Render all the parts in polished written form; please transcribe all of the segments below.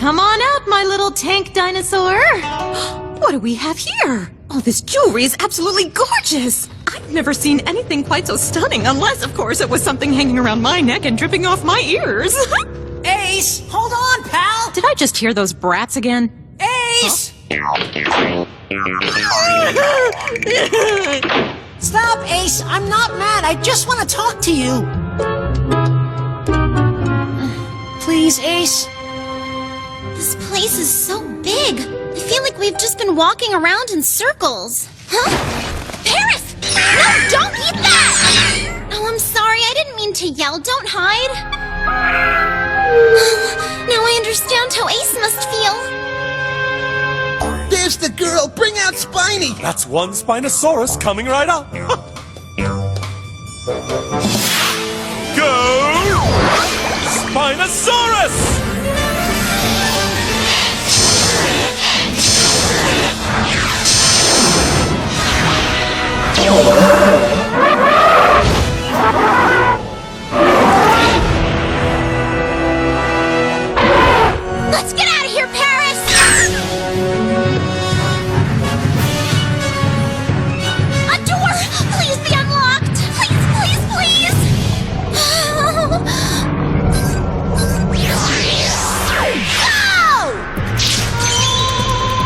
Come on out, my little tank dinosaur. What do we have here? All this jewelry is absolutely gorgeous. I've never seen anything quite so stunning, unless, of course, it was something hanging around my neck and dripping off my ears. Ace, hold on, pal. Did I just hear those brats again? Ace! Huh? Stop, Ace. I'm not mad. I just want to talk to you. Please, Ace. This place is so big. I feel like we've just been walking around in circles. Huh? Paris! No, don't eat that! Oh, I'm sorry. I didn't mean to yell. Don't hide. Now I understand how Ace must feel. There's the girl! Bring out Spiny! That's one Spinosaurus coming right up. Go! Spinosaurus! Let's get out of here, Paris! A door! Please be unlocked! Please, please, please! Go!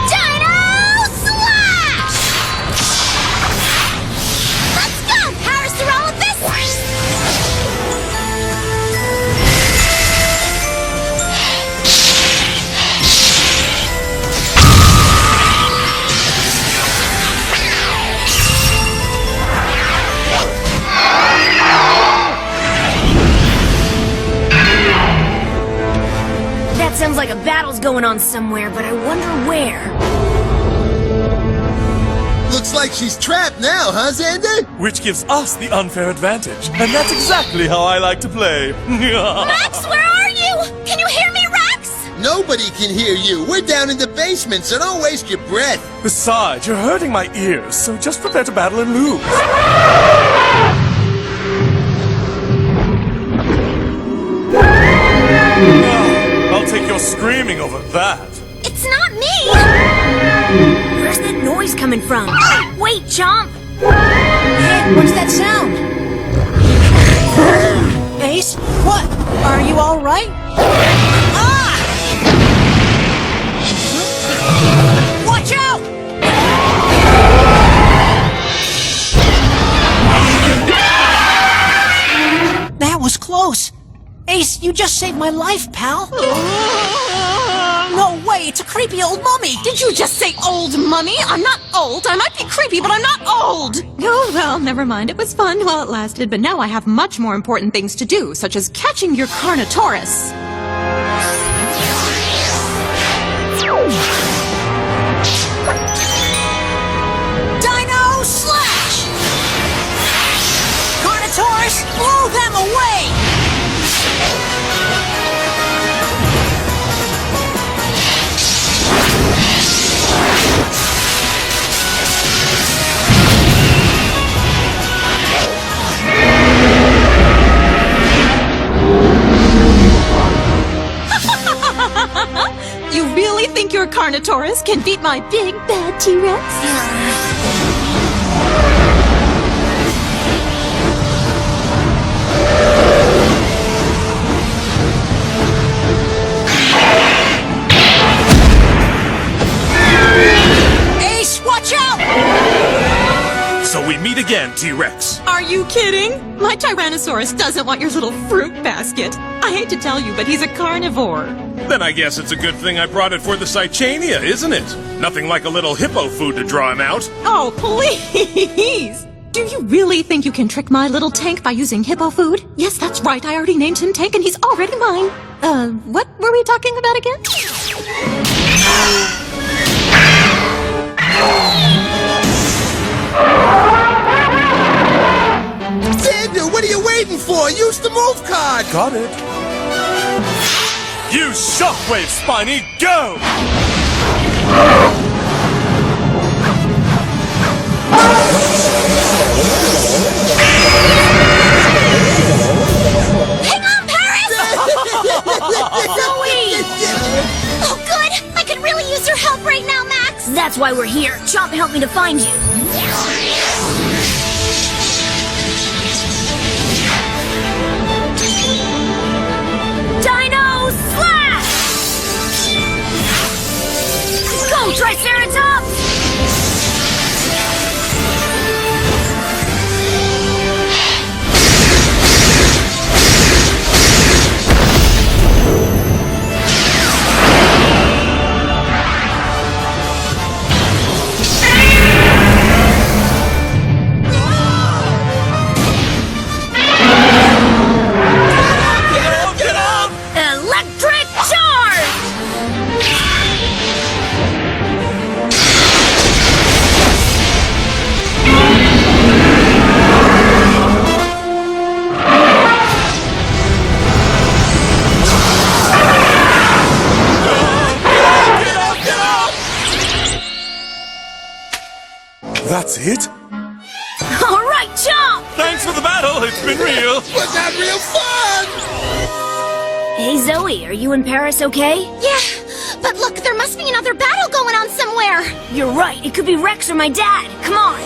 Dino Slash! Let's go! Paris, through all of this! That sounds like a battle's going on somewhere, but I wonder where. Looks like she's trapped now, huh, Xander? Which gives us the unfair advantage. And that's exactly how I like to play. Rex, where are you? Can you hear me, Rex? Nobody can hear you. We're down in the basement, so don't waste your breath. Besides, you're hurting my ears, so just prepare to battle and lose. I'll take your screaming over that. It's not me! Where's that noise coming from? Wait, Chomp! Hey, what's that sound? Ace? What? Are you all right? Ah! Watch out! That was close. Ace, you just saved my life, pal. No way, it's a creepy old mummy. Did you just say old mummy? I'm not old. I might be creepy, but I'm not old. Oh, well, never mind. It was fun while it lasted, but now I have much more important things to do, such as catching your Carnotaurus. Dino Slash! Carnotaurus, blow them away! You really think your Carnotaurus can beat my big bad T-Rex? Ace, watch out! So we meet again, T-Rex. Are you kidding? My Tyrannosaurus doesn't want your little fruit basket. I hate to tell you, but he's a carnivore. Then I guess it's a good thing I brought it for the Cychania, isn't it? Nothing like a little hippo food to draw him out. Oh, please! Do you really think you can trick my little tank by using hippo food? Yes, that's right. I already named him Tank and he's already mine. What were we talking about again? Xander, what are you waiting for? Use the move card! Got it. Use Shockwave, Spiny, go! Hang on, Paris! Zoe! Oh, why we're here. Chomp helped me to find you. Dino Slash! Go, Triceratops! Electric charge! That's it? All right, Chomp! Thanks for the battle, it's been real. Was that real fun? Hey, Zoe, are you and Paris okay? Yeah, but look, there must be another battle going on somewhere. You're right, it could be Rex or my dad. Come on!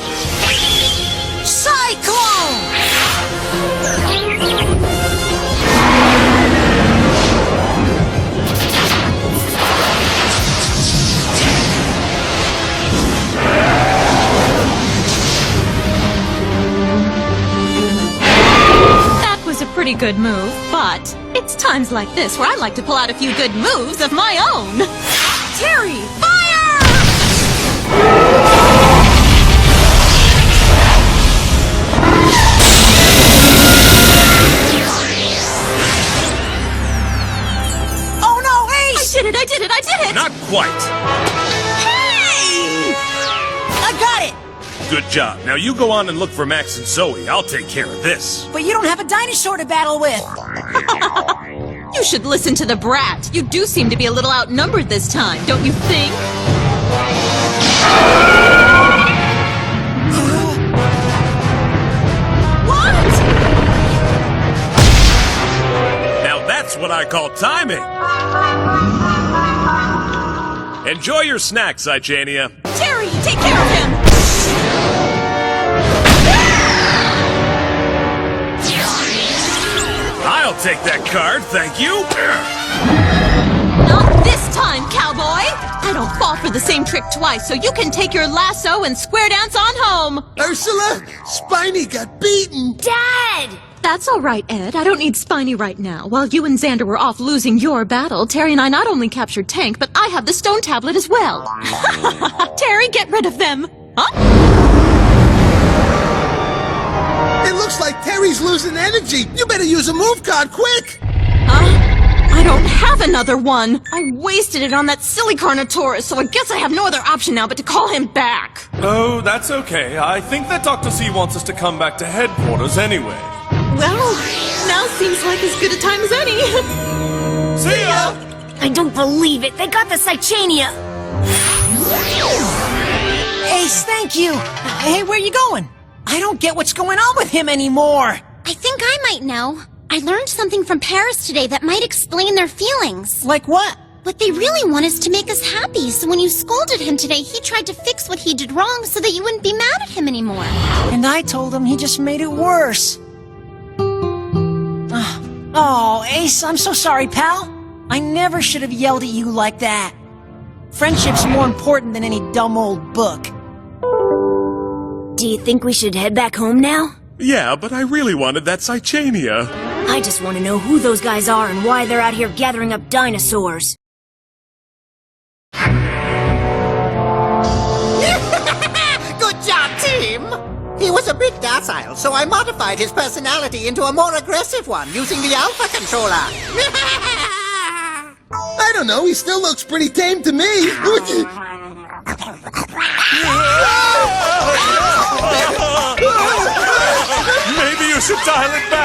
Cyclone! That was a pretty good move, but it's times like this where I like to pull out a few good moves of my own. Terry, fire! Oh no, Ace! I did it! Not quite. Hey! I got it! Good job. Now you go on and look for Max and Zoe. I'll take care of this. But you don't have a dinosaur to battle with. You should listen to the brat. You do seem to be a little outnumbered this time, don't you think? What? Now that's what I call timing. Enjoy your snacks, Icania. Terry, take care of him! I'll take that card, thank you. Not this time, cowboy! I don't fall for the same trick twice, so you can take your lasso and square dance on home! Ursula, Spiny got beaten. Dad! That's all right, Ed. I don't need Spiny right now. While you and Xander were off losing your battle, Terry and I not only captured Tank, but I have the stone tablet as well. Terry, get rid of them! Huh? It looks like Terry's losing energy. You better use a move card quick. I don't have another one. I wasted it on that silly Carnotaurus, so I guess I have no other option now but to call him back. Oh, that's okay. I think that Dr. C wants us to come back to headquarters anyway. Well, now seems like as good a time as any. See ya! I don't believe it. They got the Cychania. Ace, thank you. Hey, where you going? I don't get what's going on with him anymore. I think I might know. I learned something from Paris today that might explain their feelings. Like what? What they really want is to make us happy, so when you scolded him today, he tried to fix what he did wrong so that you wouldn't be mad at him anymore. And I told him he just made it worse. Oh, Ace, I'm so sorry, pal. I never should have yelled at you like that. Friendship's more important than any dumb old book. Do you think we should head back home now? Yeah, but I really wanted that Cychania. I just want to know who those guys are and why they're out here gathering up dinosaurs. Good job, team! He was a bit docile, so I modified his personality into a more aggressive one using the Alpha Controller. I don't know, he still looks pretty tame to me. Maybe you should dial it back.